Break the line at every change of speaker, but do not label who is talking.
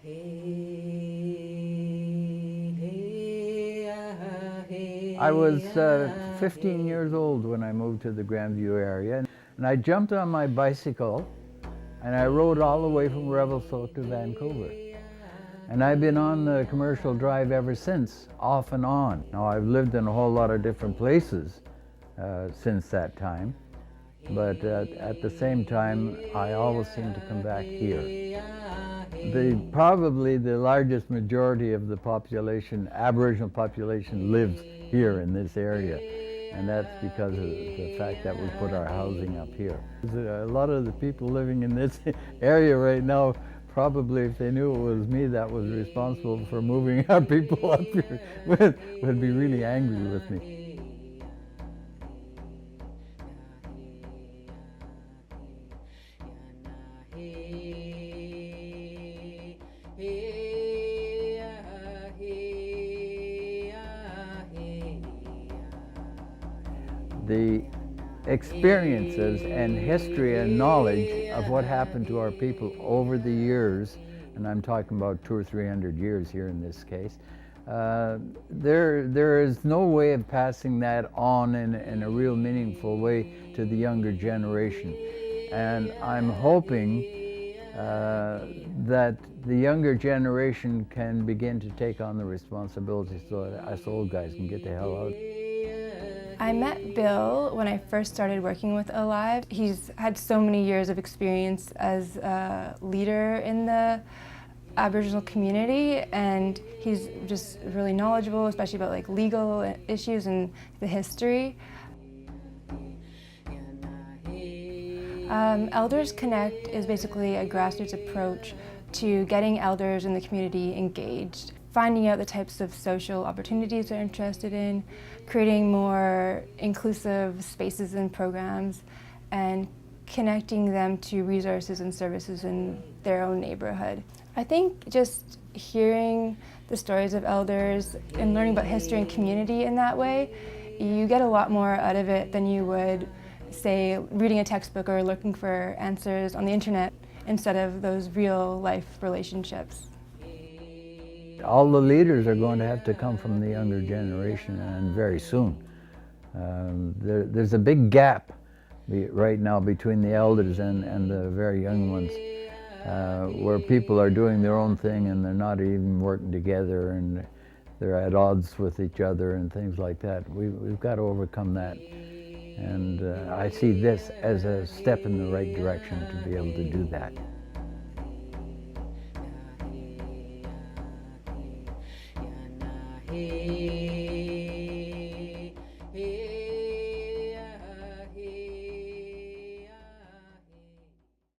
I was 15 years old when I moved to the Grandview area, and I jumped on my bicycle and I rode all the way from Revelstoke to Vancouver. And I've been on the commercial drive ever since, off and on. Now, I've lived in a whole lot of different places since that time, but at the same time, I always seem to come back here. Probably the largest majority of the population, Aboriginal population, lives here in this area. And that's because of the fact that we put our housing up here. A lot of the people living in this area right now, probably if they knew it was me that was responsible for moving our people up here, would be really angry with me. The experiences and history and knowledge of what happened to our people over the years, and I'm talking about 200 or 300 years here in this case, there is no way of passing that on in a real meaningful way to the younger generation. And I'm hoping that the younger generation can begin to take on the responsibility so that us old guys can get the hell out.
I met Bill when I first started working with Alive. He's had so many years of experience as a leader in the Aboriginal community, and he's just really knowledgeable, especially about like legal issues and the history. Elders Connect is basically a grassroots approach to getting elders in the community engaged, finding out the types of social opportunities they're interested in, creating more inclusive spaces and programs, and connecting them to resources and services in their own neighborhood. I think just hearing the stories of elders and learning about history and community in that way, you get a lot more out of it than you would, say, reading a textbook or looking for answers on the internet instead of those real life relationships.
All the leaders are going to have to come from the younger generation, and very soon. There's a big gap right now between the elders and the very young ones, where people are doing their own thing and they're not even working together and they're at odds with each other and things like that. We've got to overcome that. And I see this as a step in the right direction to be able to do that.
Hey.